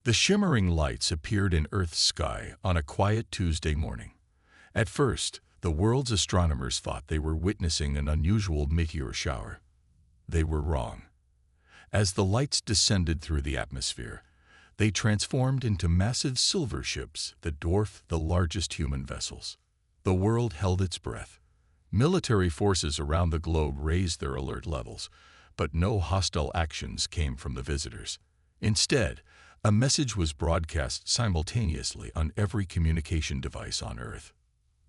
The shimmering lights appeared in Earth's sky on a quiet Tuesday morning. At first, the world's astronomers thought they were witnessing an unusual meteor shower. They were wrong. As the lights descended through the atmosphere, they transformed into massive silver ships that dwarfed the largest human vessels. The world held its breath. Military forces around the globe raised their alert levels, but no hostile actions came from the visitors. Instead, a message was broadcast simultaneously on every communication device on Earth.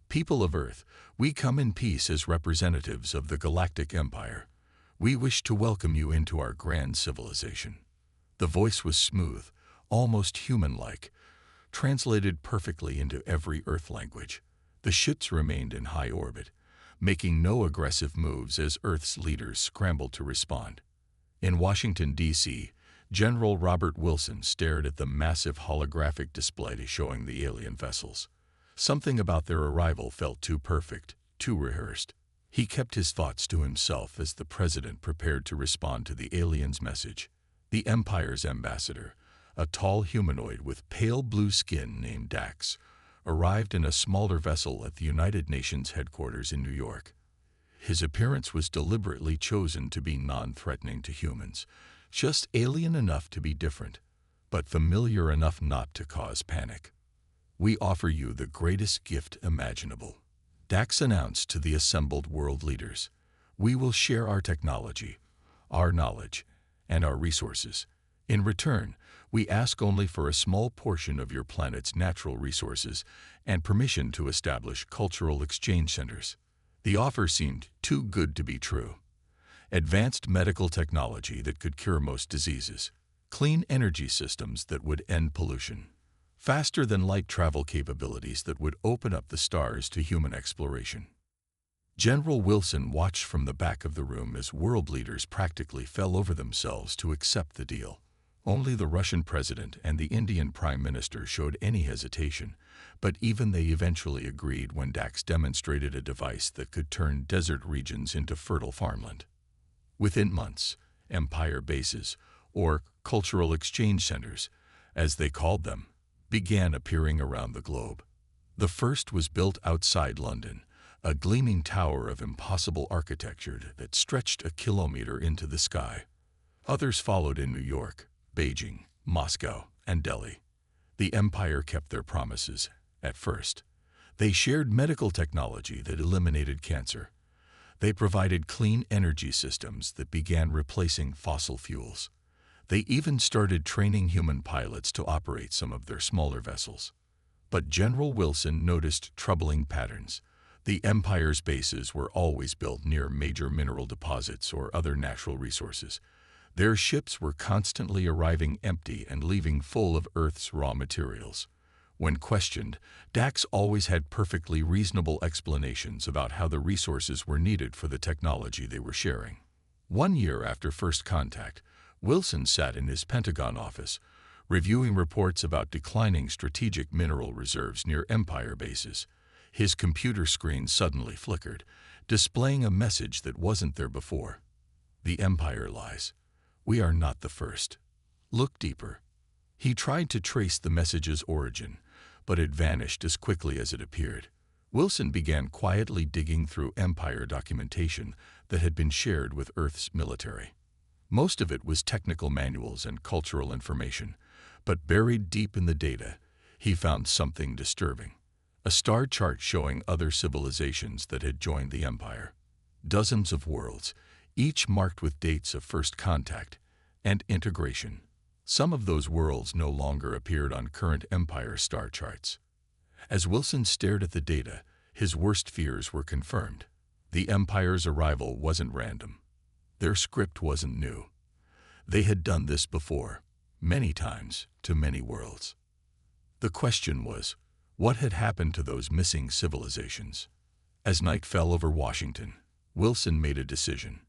People of Earth, we come in peace as representatives of the Galactic Empire. We wish to welcome you into our grand civilization. The voice was smooth, almost human-like, translated perfectly into every Earth language. The ships remained in high orbit, making no aggressive moves as Earth's leaders scrambled to respond. In Washington, D.C., General Robert Wilson stared at the massive holographic display showing the alien vessels. Something about their arrival felt too perfect, too rehearsed. He kept his thoughts to himself as the president prepared to respond to the aliens' message. The Empire's ambassador, a tall humanoid with pale blue skin named Dax, arrived in a smaller vessel at the United Nations headquarters in New York. His appearance was deliberately chosen to be non-threatening to humans, just alien enough to be different, but familiar enough not to cause panic. We offer you the greatest gift imaginable, Dax announced to the assembled world leaders. We will share our technology, our knowledge, and our resources. In return, we ask only for a small portion of your planet's natural resources and permission to establish cultural exchange centers. The offer seemed too good to be true. Advanced medical technology that could cure most diseases, clean energy systems that would end pollution, faster-than-light travel capabilities that would open up the stars to human exploration. General Wilson watched from the back of the room as world leaders practically fell over themselves to accept the deal. Only the Russian president and the Indian prime minister showed any hesitation, but even they eventually agreed when Dax demonstrated a device that could turn desert regions into fertile farmland. Within months, empire bases, or cultural exchange centers, as they called them, began appearing around the globe. The first was built outside London, a gleaming tower of impossible architecture that stretched a kilometer into the sky. Others followed in New York, Beijing, Moscow, and Delhi. The empire kept their promises, at first. They shared medical technology that eliminated cancer. They provided clean energy systems that began replacing fossil fuels. They even started training human pilots to operate some of their smaller vessels. But General Wilson noticed troubling patterns. The Empire's bases were always built near major mineral deposits or other natural resources. Their ships were constantly arriving empty and leaving full of Earth's raw materials. When questioned, Dax always had perfectly reasonable explanations about how the resources were needed for the technology they were sharing. 1 year after first contact, Wilson sat in his Pentagon office, reviewing reports about declining strategic mineral reserves near Empire bases. His computer screen suddenly flickered, displaying a message that wasn't there before. The Empire lies. We are not the first. Look deeper. He tried to trace the message's origin, but it vanished as quickly as it appeared. Wilson began quietly digging through Empire documentation that had been shared with Earth's military. Most of it was technical manuals and cultural information, but buried deep in the data, he found something disturbing. A star chart showing other civilizations that had joined the Empire. Dozens of worlds, each marked with dates of first contact and integration. Some of those worlds no longer appeared on current Empire star charts. As Wilson stared at the data, his worst fears were confirmed. The Empire's arrival wasn't random. Their script wasn't new. They had done this before, many times, to many worlds. The question was, what had happened to those missing civilizations? As night fell over Washington, Wilson made a decision.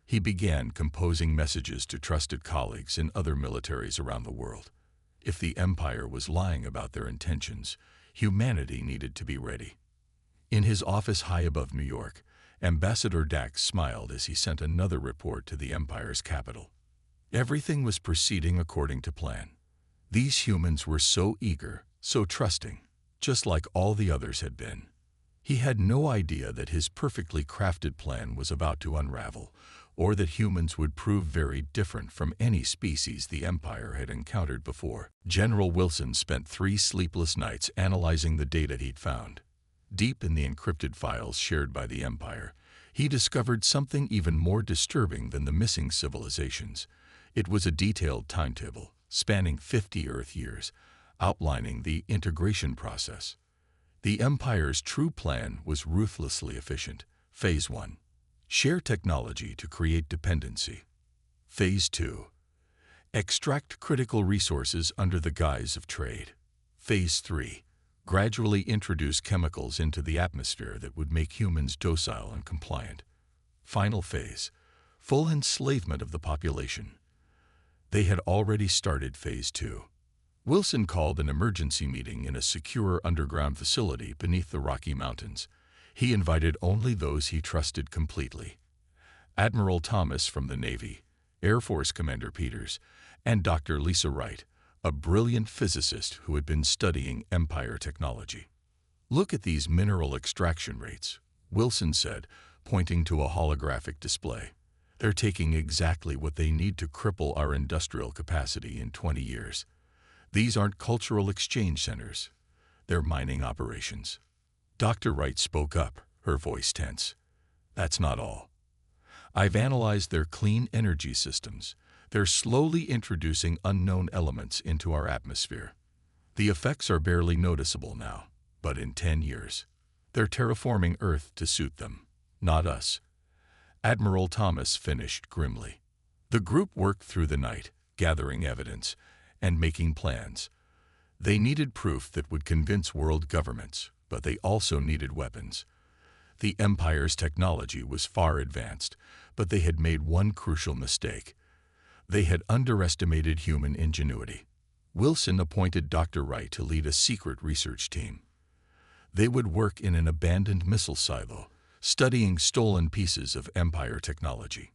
He began composing messages to trusted colleagues in other militaries around the world. If the Empire was lying about their intentions, humanity needed to be ready. In his office high above New York, Ambassador Dax smiled as he sent another report to the Empire's capital. Everything was proceeding according to plan. These humans were so eager, so trusting, just like all the others had been. He had no idea that his perfectly crafted plan was about to unravel, or that humans would prove very different from any species the Empire had encountered before. General Wilson spent 3 sleepless nights analyzing the data he'd found. Deep in the encrypted files shared by the Empire, he discovered something even more disturbing than the missing civilizations. It was a detailed timetable, spanning 50 Earth years, outlining the integration process. The Empire's true plan was ruthlessly efficient. Phase 1. Share technology to create dependency. Phase 2. Extract critical resources under the guise of trade. Phase 3. Gradually introduce chemicals into the atmosphere that would make humans docile and compliant. Final phase. Full enslavement of the population. They had already started Phase 2. Wilson called an emergency meeting in a secure underground facility beneath the Rocky Mountains. He invited only those he trusted completely. Admiral Thomas from the Navy, Air Force Commander Peters, and Dr. Lisa Wright, a brilliant physicist who had been studying Empire technology. "Look at these mineral extraction rates," Wilson said, pointing to a holographic display. "They're taking exactly what they need to cripple our industrial capacity in 20 years. These aren't cultural exchange centers. They're mining operations." Dr. Wright spoke up, her voice tense. "That's not all. I've analyzed their clean energy systems. They're slowly introducing unknown elements into our atmosphere. The effects are barely noticeable now, but in 10 years, they're terraforming Earth to suit them, not us." Admiral Thomas finished grimly. The group worked through the night, gathering evidence and making plans. They needed proof that would convince world governments, but they also needed weapons. The Empire's technology was far advanced, but they had made one crucial mistake. They had underestimated human ingenuity. Wilson appointed Dr. Wright to lead a secret research team. They would work in an abandoned missile silo, studying stolen pieces of Empire technology.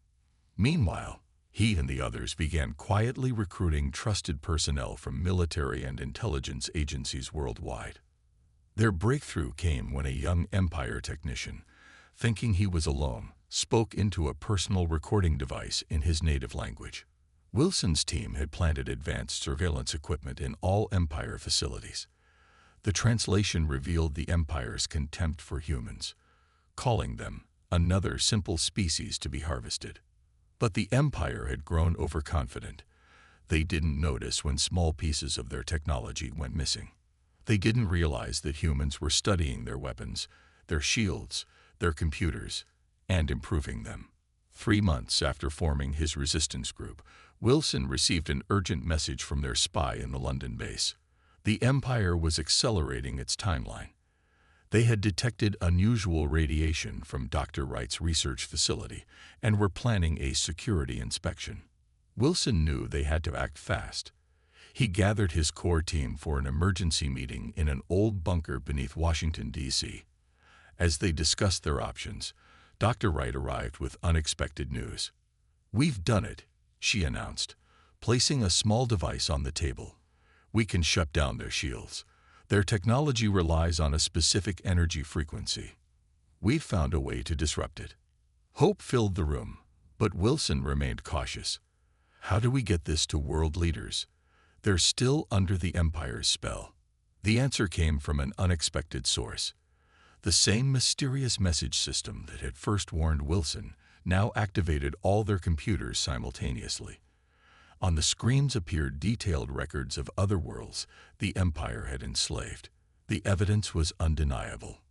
Meanwhile, he and the others began quietly recruiting trusted personnel from military and intelligence agencies worldwide. Their breakthrough came when a young Empire technician, thinking he was alone, spoke into a personal recording device in his native language. Wilson's team had planted advanced surveillance equipment in all Empire facilities. The translation revealed the Empire's contempt for humans, calling them another simple species to be harvested. But the Empire had grown overconfident. They didn't notice when small pieces of their technology went missing. They didn't realize that humans were studying their weapons, their shields, their computers, and improving them. 3 months after forming his resistance group, Wilson received an urgent message from their spy in the London base. The Empire was accelerating its timeline. They had detected unusual radiation from Dr. Wright's research facility and were planning a security inspection. Wilson knew they had to act fast. He gathered his core team for an emergency meeting in an old bunker beneath Washington, D.C. As they discussed their options, Dr. Wright arrived with unexpected news. "We've done it," she announced, placing a small device on the table. "We can shut down their shields. Their technology relies on a specific energy frequency. We've found a way to disrupt it." Hope filled the room, but Wilson remained cautious. "How do we get this to world leaders? They're still under the Empire's spell." The answer came from an unexpected source. The same mysterious message system that had first warned Wilson now activated all their computers simultaneously. On the screens appeared detailed records of other worlds the Empire had enslaved. The evidence was undeniable.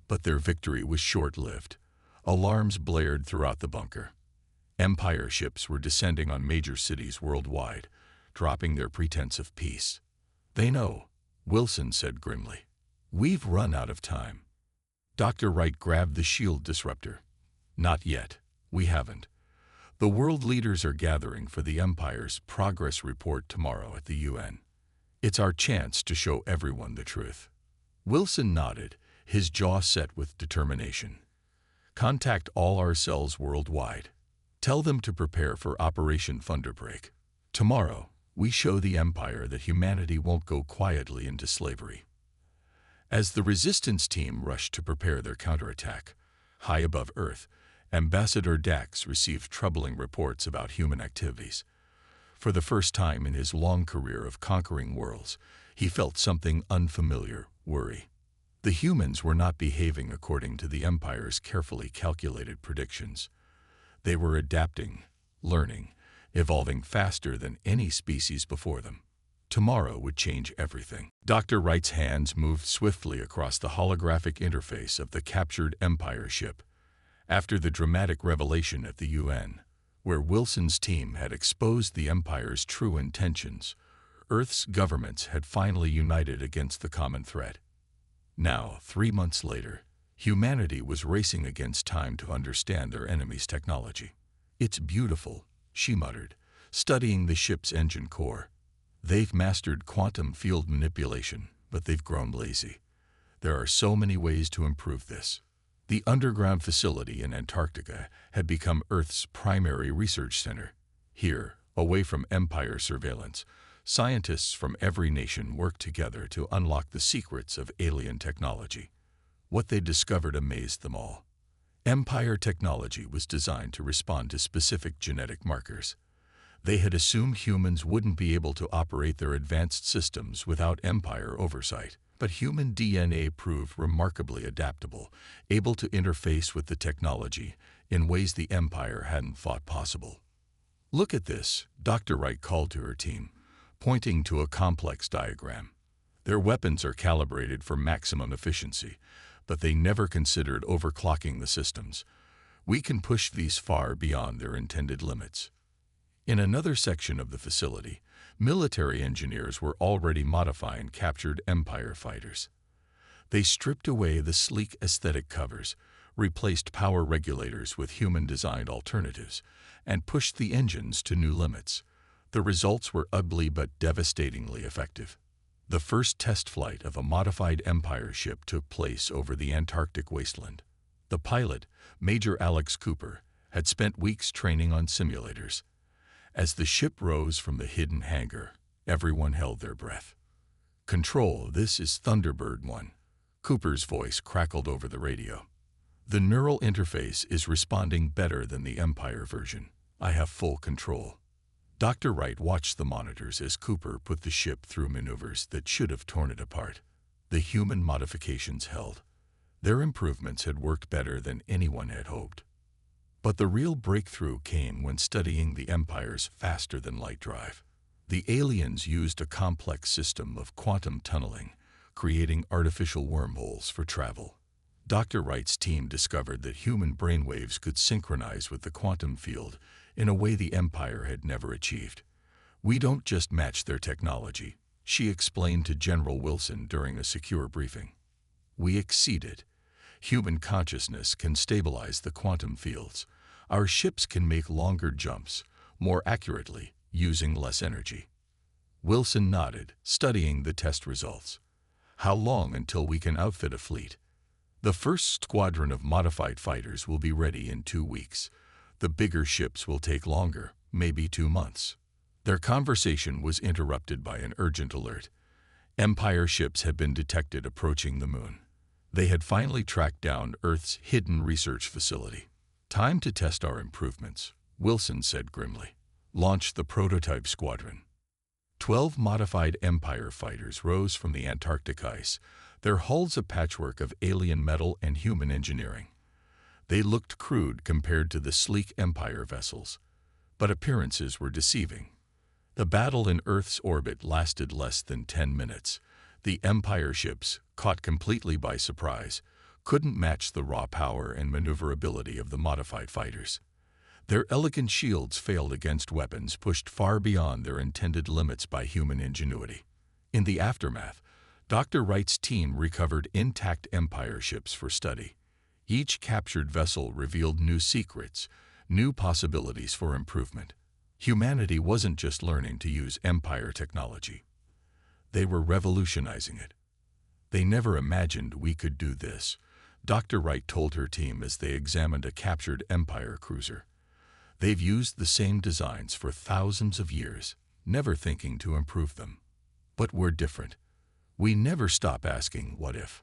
But their victory was short-lived. Alarms blared throughout the bunker. Empire ships were descending on major cities worldwide, dropping their pretense of peace. "They know," Wilson said grimly. "We've run out of time." Dr. Wright grabbed the shield disruptor. "Not yet. We haven't. The world leaders are gathering for the Empire's progress report tomorrow at the UN. It's our chance to show everyone the truth." Wilson nodded, his jaw set with determination. "Contact all our cells worldwide. Tell them to prepare for Operation Thunderbreak. Tomorrow, We show the Empire that humanity won't go quietly into slavery. As the resistance team rushed to prepare their counterattack, high above Earth, Ambassador Dax received troubling reports about human activities. For the first time in his long career of conquering worlds, he felt something unfamiliar: worry. The humans were not behaving according to the Empire's carefully calculated predictions. They were adapting, learning, evolving faster than any species before them. Tomorrow would change everything. Dr. Wright's hands moved swiftly across the holographic interface of the captured Empire ship. After the dramatic revelation at the UN, where Wilson's team had exposed the Empire's true intentions, Earth's governments had finally united against the common threat. Now, 3 months later, humanity was racing against time to understand their enemy's technology. "It's beautiful," she muttered, studying the ship's engine core. "They've mastered quantum field manipulation, but they've grown lazy. There are so many ways to improve this." The underground facility in Antarctica had become Earth's primary research center. Here, away from Empire surveillance, scientists from every nation worked together to unlock the secrets of alien technology. What they discovered amazed them all. Empire technology was designed to respond to specific genetic markers. They had assumed humans wouldn't be able to operate their advanced systems without Empire oversight. But human DNA proved remarkably adaptable, able to interface with the technology in ways the Empire hadn't thought possible. "Look at this," Dr. Wright called to her team, pointing to a complex diagram. "Their weapons are calibrated for maximum efficiency, but they never considered overclocking the systems. We can push these far beyond their intended limits." In another section of the facility, military engineers were already modifying captured Empire fighters. They stripped away the sleek aesthetic covers, replaced power regulators with human-designed alternatives, and pushed the engines to new limits. The results were ugly but devastatingly effective. The first test flight of a modified Empire ship took place over the Antarctic wasteland. The pilot, Major Alex Cooper, had spent weeks training on simulators. As the ship rose from the hidden hangar, everyone held their breath. "Control, this is Thunderbird 1. Cooper's voice crackled over the radio. "The neural interface is responding better than the Empire version. I have full control." Dr. Wright watched the monitors as Cooper put the ship through maneuvers that should have torn it apart. The human modifications held. Their improvements had worked better than anyone had hoped. But the real breakthrough came when studying the Empire's faster-than-light drive. The aliens used a complex system of quantum tunneling, creating artificial wormholes for travel. Dr. Wright's team discovered that human brainwaves could synchronize with the quantum field in a way the Empire had never achieved. "We don't just match their technology," she explained to General Wilson during a secure briefing. "We exceed it. Human consciousness can stabilize the quantum fields. Our ships can make longer jumps, more accurately, using less energy." Wilson nodded, studying the test results. "How long until we can outfit a fleet?" "The first squadron of modified fighters will be ready in 2 weeks. The bigger ships will take longer, maybe 2 months." Their conversation was interrupted by an urgent alert. Empire ships had been detected approaching the moon. They had finally tracked down Earth's hidden research facility. "Time to test our improvements," Wilson said grimly. "Launch the prototype squadron." 12 modified Empire fighters rose from the Antarctic ice, their hulls a patchwork of alien metal and human engineering. They looked crude compared to the sleek Empire vessels, but appearances were deceiving. The battle in Earth's orbit lasted less than 10 minutes. The Empire ships, caught completely by surprise, couldn't match the raw power and maneuverability of the modified fighters. Their elegant shields failed against weapons pushed far beyond their intended limits by human ingenuity. In the aftermath, Dr. Wright's team recovered intact Empire ships for study. Each captured vessel revealed new secrets, new possibilities for improvement. Humanity wasn't just learning to use Empire technology. They were revolutionizing it. "They never imagined we could do this," Dr. Wright told her team as they examined a captured Empire cruiser. "They've used the same designs for thousands of years. never thinking to improve them. But we're different. We never stop asking, what if?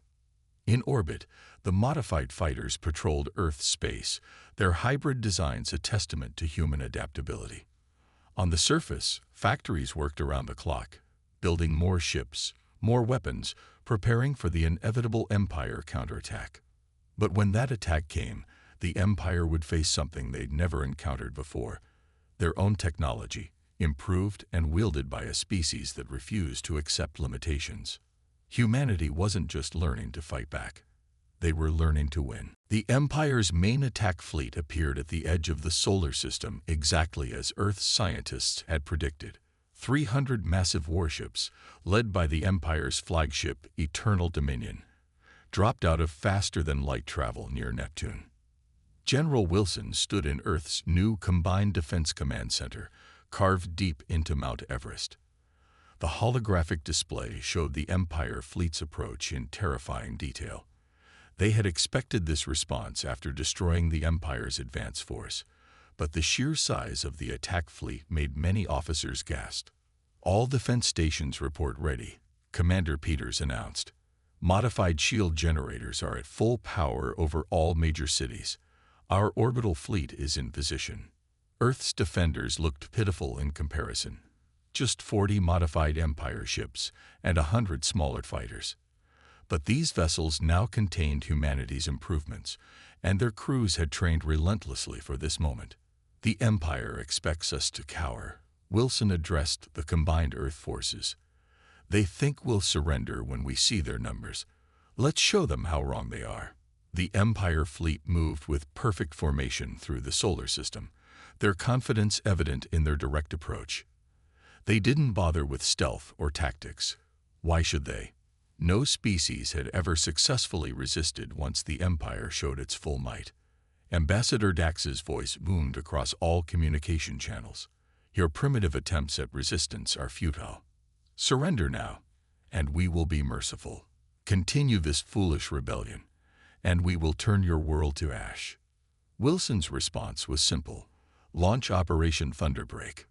In orbit, the modified fighters patrolled Earth's space, their hybrid designs a testament to human adaptability. On the surface, factories worked around the clock, building more ships, more weapons, preparing for the inevitable Empire counterattack. But when that attack came, the Empire would face something they'd never encountered before: their own technology, improved and wielded by a species that refused to accept limitations. Humanity wasn't just learning to fight back. They were learning to win. The Empire's main attack fleet appeared at the edge of the solar system exactly as Earth's scientists had predicted. 300 massive warships, led by the Empire's flagship, Eternal Dominion, dropped out of faster-than-light travel near Neptune. General Wilson stood in Earth's new Combined Defense Command Center, carved deep into Mount Everest. The holographic display showed the Empire fleet's approach in terrifying detail. They had expected this response after destroying the Empire's advance force, but the sheer size of the attack fleet made many officers gasp. "All defense stations report ready," Commander Peters announced. "Modified shield generators are at full power over all major cities. Our orbital fleet is in position." Earth's defenders looked pitiful in comparison. Just 40 modified Empire ships and 100 smaller fighters. But these vessels now contained humanity's improvements, and their crews had trained relentlessly for this moment. "The Empire expects us to cower," Wilson addressed the combined Earth forces. "They think we'll surrender when we see their numbers. Let's show them how wrong they are." The Empire fleet moved with perfect formation through the solar system, their confidence evident in their direct approach. They didn't bother with stealth or tactics. Why should they? No species had ever successfully resisted once the Empire showed its full might. Ambassador Dax's voice boomed across all communication channels. "Your primitive attempts at resistance are futile. Surrender now, and we will be merciful. Continue this foolish rebellion, and we will turn your world to ash." Wilson's response was simple: launch Operation Thunderbreak.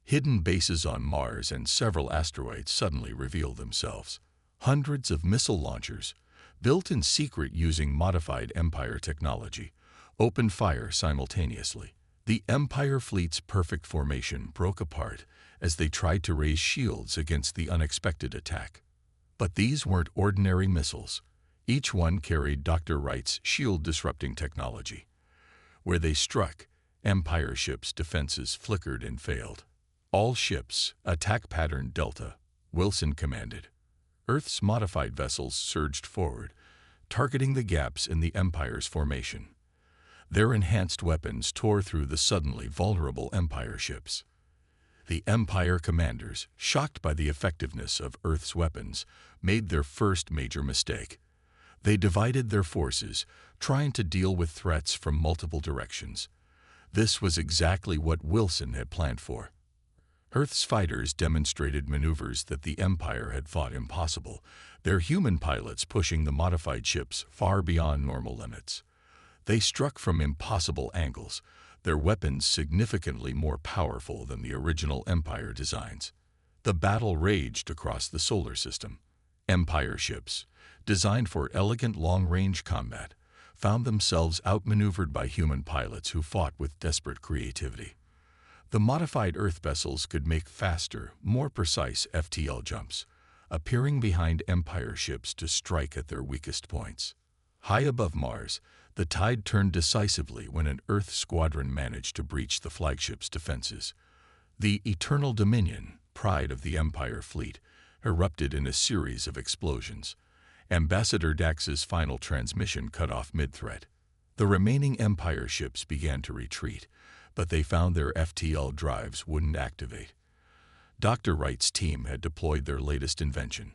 Hidden bases on Mars and several asteroids suddenly revealed themselves. Hundreds of missile launchers, built in secret using modified Empire technology, opened fire simultaneously. The Empire fleet's perfect formation broke apart as they tried to raise shields against the unexpected attack. But these weren't ordinary missiles. Each one carried Dr. Wright's shield-disrupting technology. Where they struck, Empire ships' defenses flickered and failed. "All ships, attack pattern Delta," Wilson commanded. Earth's modified vessels surged forward, targeting the gaps in the Empire's formation. Their enhanced weapons tore through the suddenly vulnerable Empire ships. The Empire commanders, shocked by the effectiveness of Earth's weapons, made their first major mistake. They divided their forces, trying to deal with threats from multiple directions. This was exactly what Wilson had planned for. Earth's fighters demonstrated maneuvers that the Empire had thought impossible, their human pilots pushing the modified ships far beyond normal limits. They struck from impossible angles, their weapons significantly more powerful than the original Empire designs. The battle raged across the solar system. Empire ships, designed for elegant long-range combat, found themselves outmaneuvered by human pilots who fought with desperate creativity. The modified Earth vessels could make faster, more precise FTL jumps, appearing behind Empire ships to strike at their weakest points. High above Mars, the tide turned decisively when an Earth squadron managed to breach the flagship's defenses. The Eternal Dominion, pride of the Empire fleet, erupted in a series of explosions. Ambassador Dax's final transmission cut off mid-threat. The remaining Empire ships began to retreat, but they found their FTL drives wouldn't activate. Dr. Wright's team had deployed their latest invention,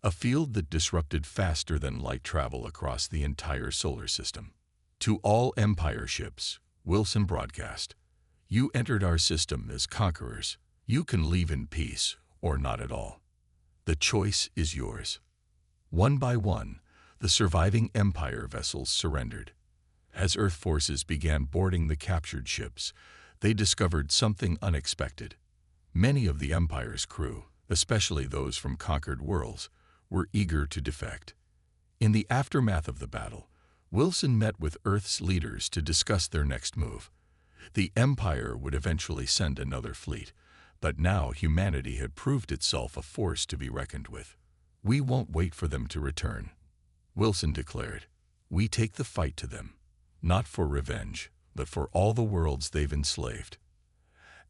a field that disrupted faster-than-light travel across the entire solar system. To all Empire ships, Wilson broadcast, "You entered our system as conquerors. You can leave in peace or not at all. The choice is yours." One by one, the surviving Empire vessels surrendered. As Earth forces began boarding the captured ships, they discovered something unexpected. Many of the Empire's crew, especially those from conquered worlds, were eager to defect. In the aftermath of the battle, Wilson met with Earth's leaders to discuss their next move. The Empire would eventually send another fleet, but now humanity had proved itself a force to be reckoned with. "We won't wait for them to return," Wilson declared. "We take the fight to them, not for revenge, but for all the worlds they've enslaved."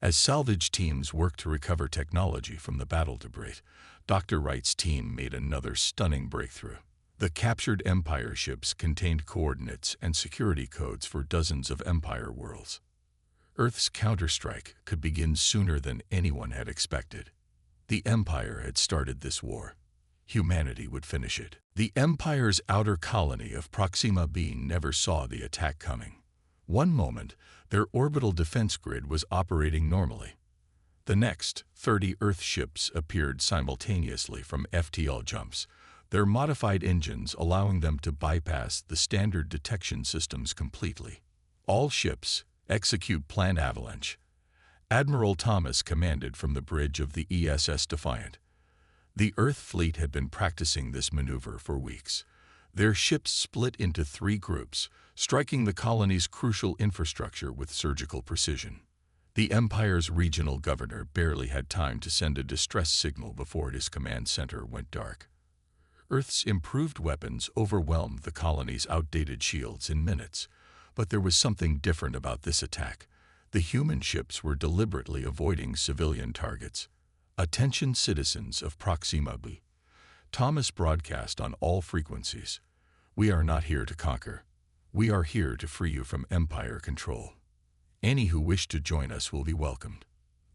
As salvage teams worked to recover technology from the battle debris, Dr. Wright's team made another stunning breakthrough. The captured Empire ships contained coordinates and security codes for dozens of Empire worlds. Earth's counterstrike could begin sooner than anyone had expected. The Empire had started this war. Humanity would finish it. The Empire's outer colony of Proxima b never saw the attack coming. One moment, their orbital defense grid was operating normally. The next, 30 Earth ships appeared simultaneously from FTL jumps, their modified engines allowing them to bypass the standard detection systems completely. "All ships, execute Plan Avalanche," Admiral Thomas commanded from the bridge of the ESS Defiant. The Earth fleet had been practicing this maneuver for weeks. Their ships split into 3 groups, striking the colony's crucial infrastructure with surgical precision. The Empire's regional governor barely had time to send a distress signal before his command center went dark. Earth's improved weapons overwhelmed the colony's outdated shields in minutes, but there was something different about this attack. The human ships were deliberately avoiding civilian targets. "Attention citizens of Proxima b," Thomas broadcast on all frequencies. "We are not here to conquer. We are here to free you from Empire control. Any who wish to join us will be welcomed."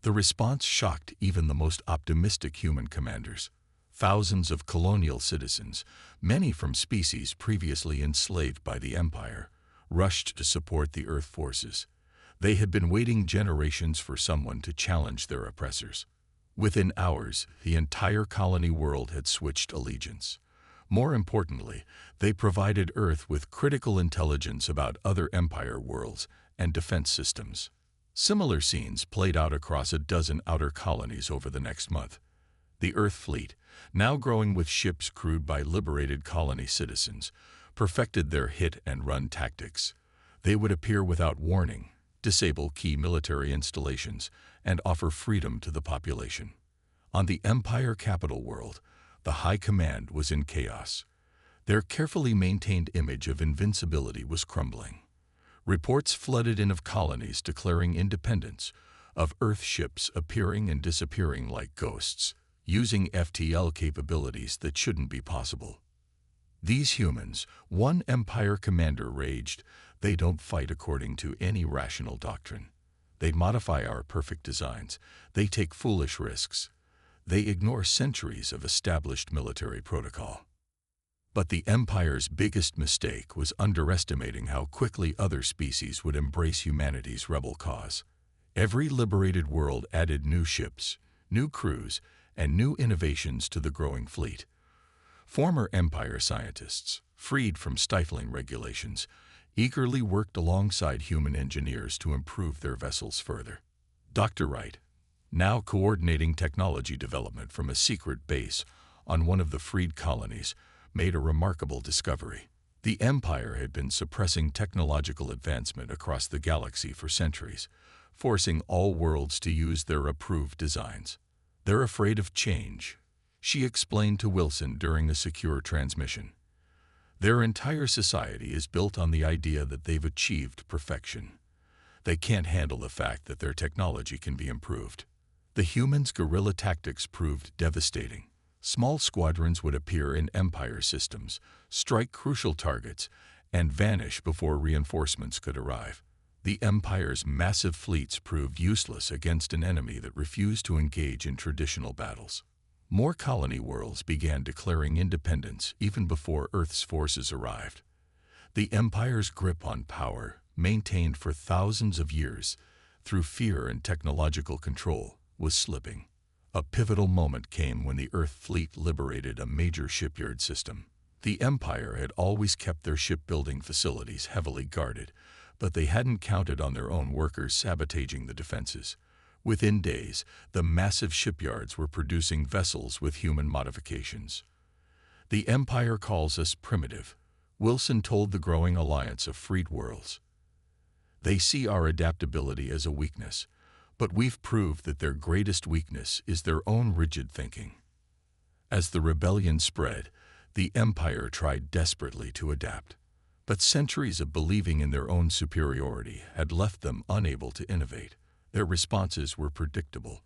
The response shocked even the most optimistic human commanders. Thousands of colonial citizens, many from species previously enslaved by the Empire, rushed to support the Earth forces. They had been waiting generations for someone to challenge their oppressors. Within hours, the entire colony world had switched allegiance. More importantly, they provided Earth with critical intelligence about other Empire worlds and defense systems. Similar scenes played out across a dozen outer colonies over the next month. The Earth fleet, now growing with ships crewed by liberated colony citizens, perfected their hit-and-run tactics. They would appear without warning, disable key military installations, and offer freedom to the population. On the Empire capital world, the High Command was in chaos. Their carefully maintained image of invincibility was crumbling. Reports flooded in of colonies declaring independence, of Earth ships appearing and disappearing like ghosts, using FTL capabilities that shouldn't be possible. "These humans," one Empire commander raged, "they don't fight according to any rational doctrine. They modify our perfect designs. They take foolish risks. They ignore centuries of established military protocol." But the Empire's biggest mistake was underestimating how quickly other species would embrace humanity's rebel cause. Every liberated world added new ships, new crews, and new innovations to the growing fleet. Former Empire scientists, freed from stifling regulations, eagerly worked alongside human engineers to improve their vessels further. Dr. Wright, now coordinating technology development from a secret base on one of the freed colonies, made a remarkable discovery. The Empire had been suppressing technological advancement across the galaxy for centuries, forcing all worlds to use their approved designs. "They're afraid of change," she explained to Wilson during a secure transmission. "Their entire society is built on the idea that they've achieved perfection. They can't handle the fact that their technology can be improved." The humans' guerrilla tactics proved devastating. Small squadrons would appear in Empire systems, strike crucial targets, and vanish before reinforcements could arrive. The Empire's massive fleets proved useless against an enemy that refused to engage in traditional battles. More colony worlds began declaring independence even before Earth's forces arrived. The Empire's grip on power, maintained for thousands of years through fear and technological control, was slipping. A pivotal moment came when the Earth fleet liberated a major shipyard system. The Empire had always kept their shipbuilding facilities heavily guarded, but they hadn't counted on their own workers sabotaging the defenses. Within days, the massive shipyards were producing vessels with human modifications. "The Empire calls us primitive," Wilson told the growing alliance of freed worlds. "They see our adaptability as a weakness, but we've proved that their greatest weakness is their own rigid thinking." As the rebellion spread, the Empire tried desperately to adapt, but centuries of believing in their own superiority had left them unable to innovate. Their responses were predictable,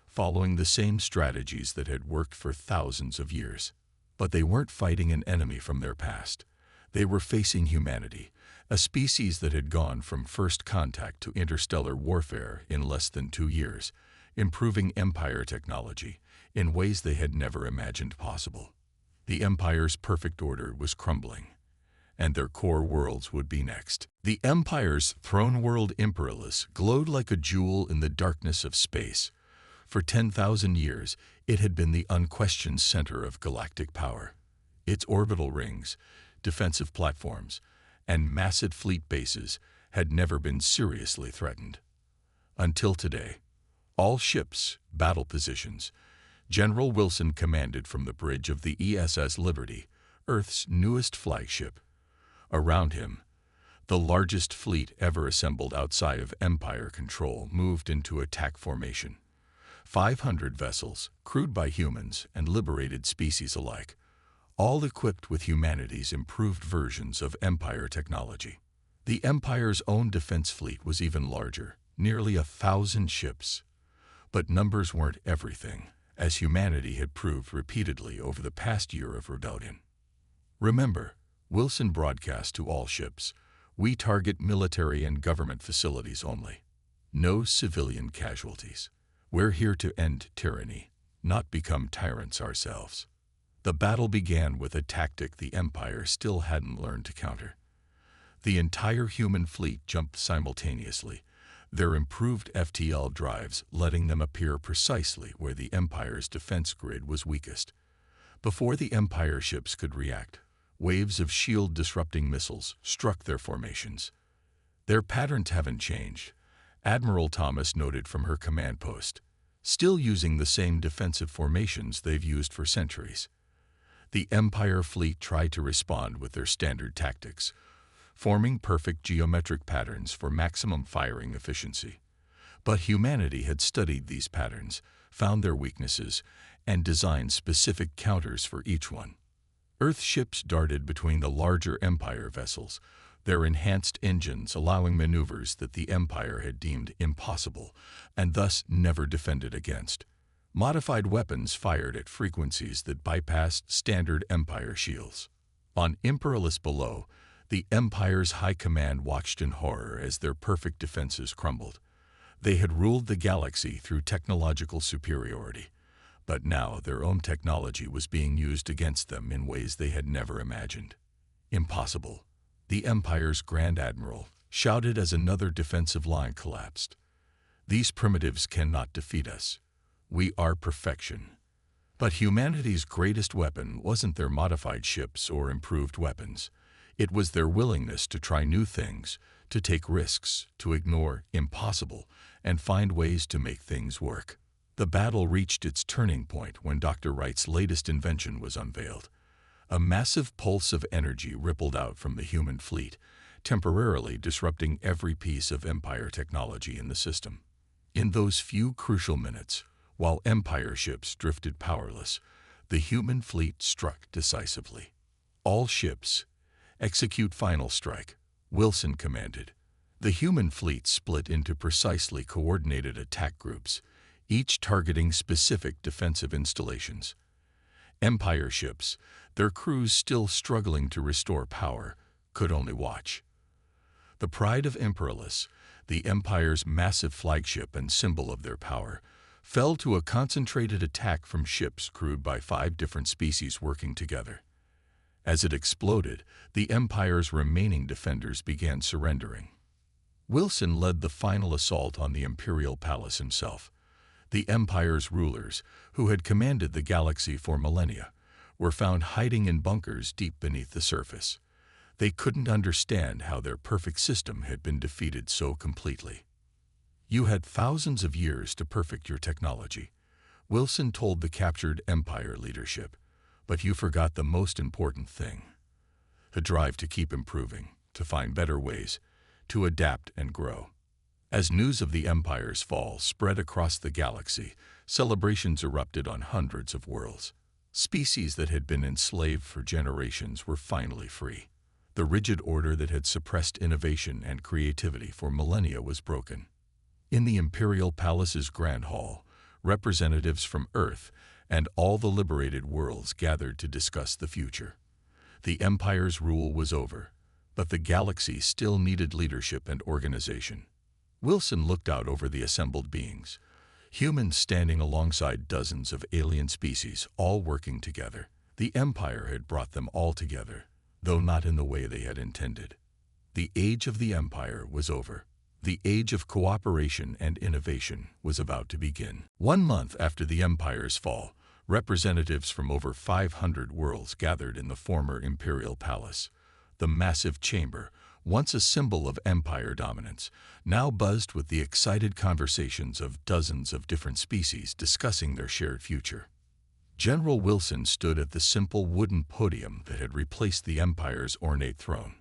following the same strategies that had worked for thousands of years. But they weren't fighting an enemy from their past. They were facing humanity, a species that had gone from first contact to interstellar warfare in less than 2 years, improving Empire technology in ways they had never imagined possible. The Empire's perfect order was crumbling, and their core worlds would be next. The Empire's throne world Imperialis glowed like a jewel in the darkness of space. For 10,000 years, it had been the unquestioned center of galactic power. Its orbital rings, defensive platforms, and massive fleet bases had never been seriously threatened. Until today, all ships, battle positions, General Wilson commanded from the bridge of the ESS Liberty, Earth's newest flagship. Around him, the largest fleet ever assembled outside of Empire control moved into attack formation. 500 vessels, crewed by humans and liberated species alike, all equipped with humanity's improved versions of Empire technology. The Empire's own defense fleet was even larger, nearly 1,000 ships. But numbers weren't everything, as humanity had proved repeatedly over the past year of rebellion. "Remember," Wilson broadcast to all ships, "we target military and government facilities only. No civilian casualties. We're here to end tyranny, not become tyrants ourselves." The battle began with a tactic the Empire still hadn't learned to counter. The entire human fleet jumped simultaneously, their improved FTL drives letting them appear precisely where the Empire's defense grid was weakest. Before the Empire ships could react, waves of shield-disrupting missiles struck their formations. "Their patterns haven't changed," Admiral Thomas noted from her command post, "still using the same defensive formations they've used for centuries." The Empire fleet tried to respond with their standard tactics, forming perfect geometric patterns for maximum firing efficiency. But humanity had studied these patterns, found their weaknesses, and designed specific counters for each one. Earth ships darted between the larger Empire vessels, their enhanced engines allowing maneuvers that the Empire had deemed impossible and thus never defended against. Modified weapons fired at frequencies that bypassed standard Empire shields. On Imperialis below, the Empire's high command watched in horror as their perfect defenses crumbled. They had ruled the galaxy through technological superiority, but now their own technology was being used against them in ways they had never imagined. "Impossible," the Empire's Grand Admiral shouted as another defensive line collapsed. "These primitives cannot defeat us. We are perfection." But humanity's greatest weapon wasn't their modified ships or improved weapons. It was their willingness to try new things, to take risks, to ignore impossible, and find ways to make things work. The battle reached its turning point when Dr. Wright's latest invention was unveiled. A massive pulse of energy rippled out from the human fleet, temporarily disrupting every piece of Empire technology in the system. In those few crucial minutes, while Empire ships drifted powerless, the human fleet struck decisively. "All ships, execute final strike," Wilson commanded. The human fleet split into precisely coordinated attack groups, each targeting specific defensive installations. Empire ships, their crews still struggling to restore power, could only watch. The pride of Imperialis, the Empire's massive flagship and symbol of their power, fell to a concentrated attack from ships crewed by 5 different species working together. As it exploded, the Empire's remaining defenders began surrendering. Wilson led the final assault on the Imperial Palace himself. The Empire's rulers, who had commanded the galaxy for millennia, were found hiding in bunkers deep beneath the surface. They couldn't understand how their perfect system had been defeated so completely. You had thousands of years to perfect your technology, Wilson told the captured Empire leadership, but you forgot the most important thing: the drive to keep improving, to find better ways, to adapt and grow. As news of the Empire's fall spread across the galaxy, celebrations erupted on hundreds of worlds. Species that had been enslaved for generations were finally free. The rigid order that had suppressed innovation and creativity for millennia was broken. In the Imperial Palace's Grand Hall, representatives from Earth and all the liberated worlds gathered to discuss the future. The Empire's rule was over, but the galaxy still needed leadership and organization. Wilson looked out over the assembled beings, humans standing alongside dozens of alien species, all working together. The Empire had brought them all together, though not in the way they had intended. The age of the Empire was over. The age of cooperation and innovation was about to begin. 1 month after the Empire's fall, representatives from over 500 worlds gathered in the former Imperial Palace. The massive chamber, once a symbol of Empire dominance, now buzzed with the excited conversations of dozens of different species discussing their shared future. General Wilson stood at the simple wooden podium that had replaced the Empire's ornate throne.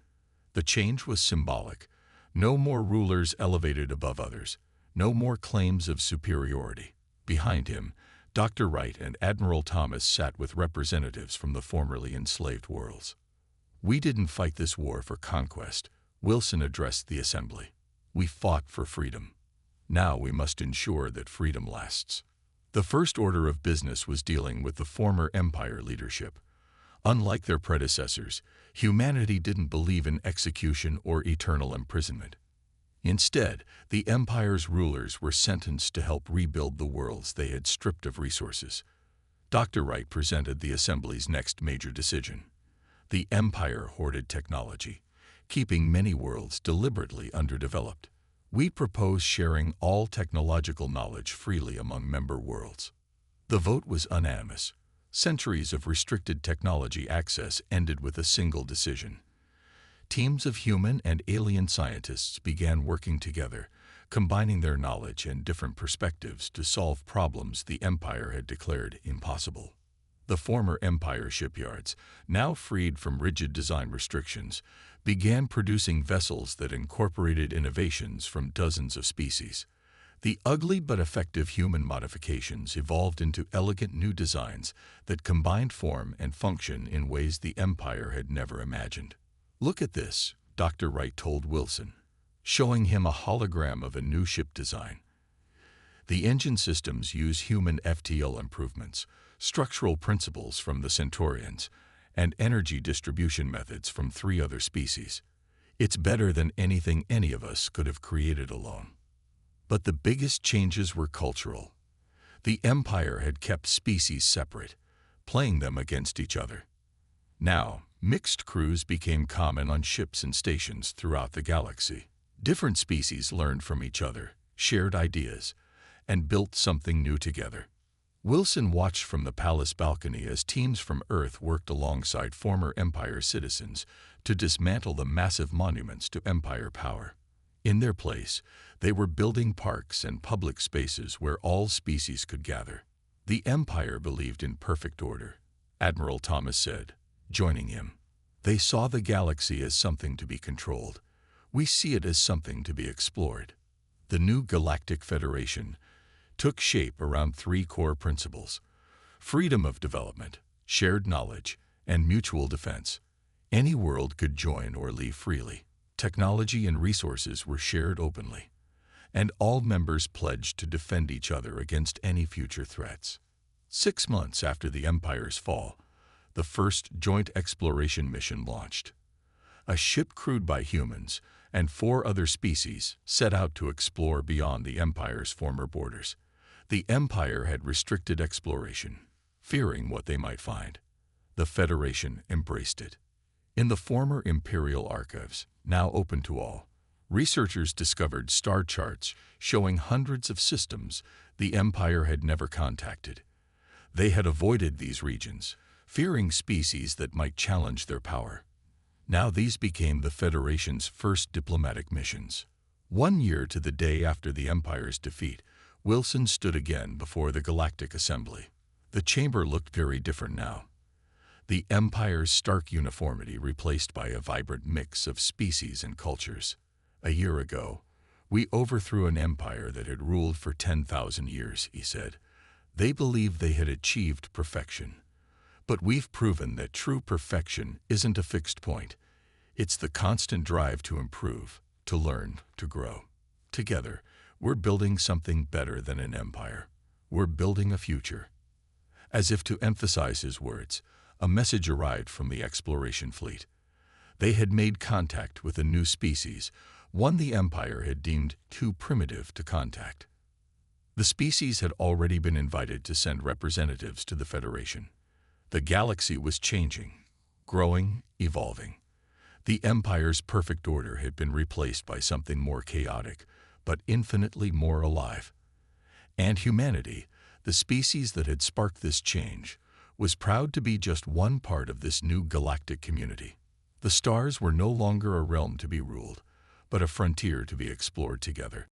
The change was symbolic. No more rulers elevated above others, no more claims of superiority. Behind him, Dr. Wright and Admiral Thomas sat with representatives from the formerly enslaved worlds. "We didn't fight this war for conquest," Wilson addressed the assembly. "We fought for freedom. Now we must ensure that freedom lasts." The first order of business was dealing with the former Empire leadership. Unlike their predecessors, humanity didn't believe in execution or eternal imprisonment. Instead, the Empire's rulers were sentenced to help rebuild the worlds they had stripped of resources. Dr. Wright presented the Assembly's next major decision. The Empire hoarded technology, keeping many worlds deliberately underdeveloped. "We propose sharing all technological knowledge freely among member worlds." The vote was unanimous. Centuries of restricted technology access ended with a single decision. Teams of human and alien scientists began working together, combining their knowledge and different perspectives to solve problems the Empire had declared impossible. The former Empire shipyards, now freed from rigid design restrictions, began producing vessels that incorporated innovations from dozens of species. The ugly but effective human modifications evolved into elegant new designs that combined form and function in ways the Empire had never imagined. "Look at this," Dr. Wright told Wilson, showing him a hologram of a new ship design. The engine systems use human FTL improvements, structural principles from the Centaurians, and energy distribution methods from 3 other species. It's better than anything any of us could have created alone. But the biggest changes were cultural. The Empire had kept species separate, playing them against each other. Now, mixed crews became common on ships and stations throughout the galaxy. Different species learned from each other, shared ideas, and built something new together. Wilson watched from the palace balcony as teams from Earth worked alongside former Empire citizens to dismantle the massive monuments to Empire power. In their place, they were building parks and public spaces where all species could gather. The Empire believed in perfect order, Admiral Thomas said, joining him. "They saw the galaxy as something to be controlled. We see it as something to be explored." The new Galactic Federation took shape around 3 core principles: freedom of development, shared knowledge, and mutual defense. Any world could join or leave freely. Technology and resources were shared openly, and all members pledged to defend each other against any future threats. 6 months after the Empire's fall, the first joint exploration mission launched. A ship crewed by humans and 4 other species set out to explore beyond the Empire's former borders. The Empire had restricted exploration, fearing what they might find. The Federation embraced it. In the former Imperial archives, now open to all, researchers discovered star charts showing hundreds of systems the Empire had never contacted. They had avoided these regions, fearing species that might challenge their power. Now these became the Federation's first diplomatic missions. 1 year to the day after the Empire's defeat, Wilson stood again before the Galactic Assembly. The chamber looked very different now. The Empire's stark uniformity replaced by a vibrant mix of species and cultures. "A year ago, we overthrew an empire that had ruled for 10,000 years," he said. "They believed they had achieved perfection. But we've proven that true perfection isn't a fixed point. It's the constant drive to improve, to learn, to grow. Together, we're building something better than an empire. We're building a future." As if to emphasize his words, a message arrived from the exploration fleet. They had made contact with a new species, one the Empire had deemed too primitive to contact. The species had already been invited to send representatives to the Federation. The galaxy was changing, growing, evolving. The Empire's perfect order had been replaced by something more chaotic, but infinitely more alive. And humanity, the species that had sparked this change, was proud to be just one part of this new galactic community. The stars were no longer a realm to be ruled, but a frontier to be explored together.